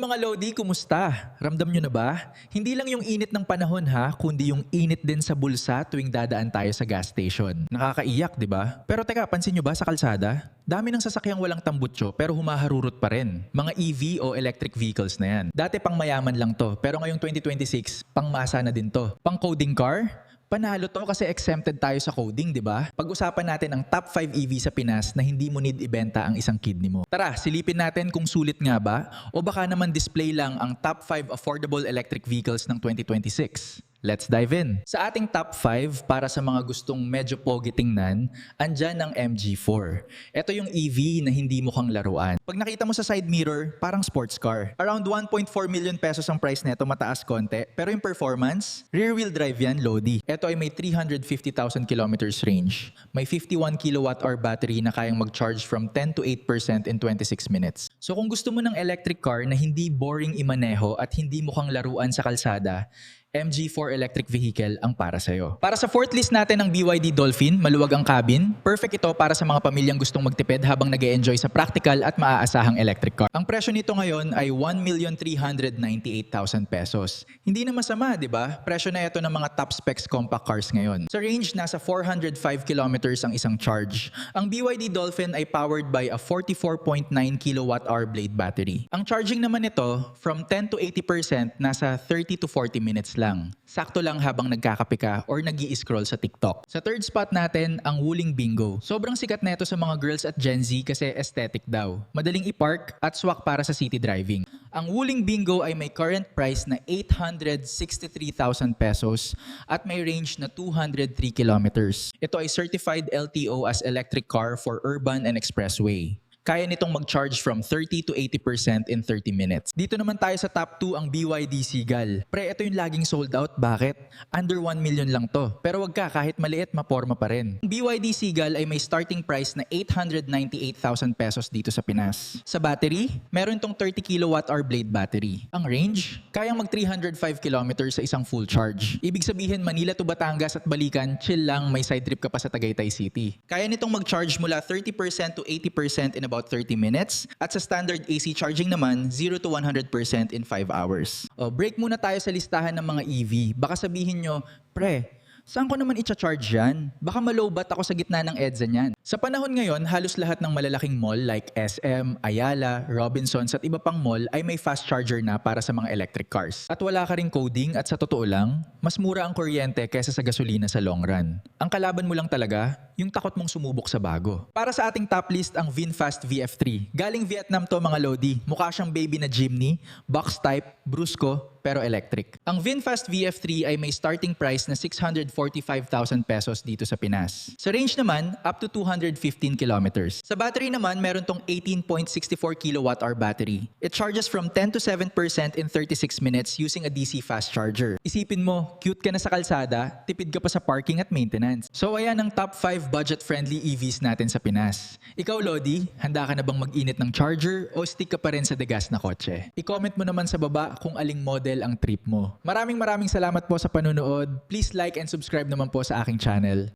mga Lodi, kumusta? Ramdam nyo na ba? Hindi lang yung init ng panahon ha, kundi yung init din sa bulsa tuwing dadaan tayo sa gas station. Nakakaiyak, di ba? Pero teka, pansin nyo ba sa kalsada? Dami ng sasakyang walang tambutso pero humaharurot pa rin. Mga EV o electric vehicles na yan. Dati pang mayaman lang to, pero ngayong 2026, pang masa na din to. Pang coding car? Panalo to kasi exempted tayo sa coding, di ba? Pag-usapan natin ang top 5 EV sa Pinas na hindi mo need ibenta ang isang kidney mo. Tara, silipin natin kung sulit nga ba o baka naman display lang ang top 5 affordable electric vehicles ng 2026. Let's dive in. Sa ating top 5 para sa mga gustong medyo pogi tingnan, andyan ang MG4. Ito yung EV na hindi mukhang laruan. Pag nakita mo sa side mirror, parang sports car. Around 1.4 million pesos ang price nito, mataas konti. Pero yung performance, rear-wheel drive yan, Lodi. Ito ay may 350,000 kilometers range. May 51 kWh battery na kayang mag-charge from 10 to 8% in 26 minutes. So kung gusto mo ng electric car na hindi boring imaneho at hindi mukhang laruan sa kalsada, MG4 electric vehicle ang para sa'yo. Para sa fourth list natin ng BYD Dolphin, maluwag ang cabin. Perfect ito para sa mga pamilyang gustong magtipid habang nag-e-enjoy sa practical at maaasahang electric car. Ang presyo nito ngayon ay 1,398,000 pesos. Hindi na masama, di ba? Presyo na ito ng mga top specs compact cars ngayon. Sa range, nasa 405 kilometers ang isang charge. Ang BYD Dolphin ay powered by a 44.9 kWh blade battery. Ang charging naman nito, from 10 to 80%, nasa 30 to 40 minutes lang. Sakto lang habang nagkakape ka or nag-i-scroll sa TikTok. Sa third spot natin, ang Wuling Bingo. Sobrang sikat na ito sa mga girls at Gen Z kasi aesthetic daw. Madaling i-park at swak para sa city driving. Ang Wuling Bingo ay may current price na 863,000 pesos at may range na 203 kilometers. Ito ay certified LTO as electric car for urban and expressway. Kaya nitong mag-charge from 30 to 80% in 30 minutes. Dito naman tayo sa top 2 ang BYD Seagull. Pre, ito yung laging sold out. Bakit? Under 1 million lang to. Pero wag ka, kahit maliit, maporma pa rin. Ang BYD Seagull ay may starting price na 898,000 pesos dito sa Pinas. Sa battery, meron tong 30 kWh blade battery. Ang range, kayang mag 305 kilometers sa isang full charge. Ibig sabihin, Manila to Batangas at balikan, chill lang, may side trip ka pa sa Tagaytay City. Kaya nitong mag-charge mula 30% to 80% in about 30 minutes. At sa standard AC charging naman, 0 to 100% in 5 hours. O, break muna tayo sa listahan ng mga EV. Baka sabihin nyo, pre, saan ko naman i-charge yan? Baka malowbat ako sa gitna ng EDSA niyan. Sa panahon ngayon, halos lahat ng malalaking mall like SM, Ayala, Robinsons at iba pang mall ay may fast charger na para sa mga electric cars. At wala ka ring coding at sa totoo lang, mas mura ang kuryente kaysa sa gasolina sa long run. Ang kalaban mo lang talaga, yung takot mong sumubok sa bago. Para sa ating top list ang VinFast VF3. Galing Vietnam to mga Lodi. Mukha siyang baby na jeepney, box type, brusco, pero electric. Ang VinFast VF3 ay may starting price na 645,000 pesos dito sa Pinas. Sa range naman, up to 215 kilometers. Sa battery naman, meron tong 18.64 kWh battery. It charges from 10 to 7% in 36 minutes using a DC fast charger. Isipin mo, cute ka na sa kalsada, tipid ka pa sa parking at maintenance. So ayan ang top 5 budget-friendly EVs natin sa Pinas. Ikaw, Lodi, handa ka na bang mag-init ng charger o stick ka pa rin sa degas na kotse? I-comment mo naman sa baba kung aling model ang trip mo. Maraming salamat po sa panunood. Please like and subscribe naman po sa aking channel.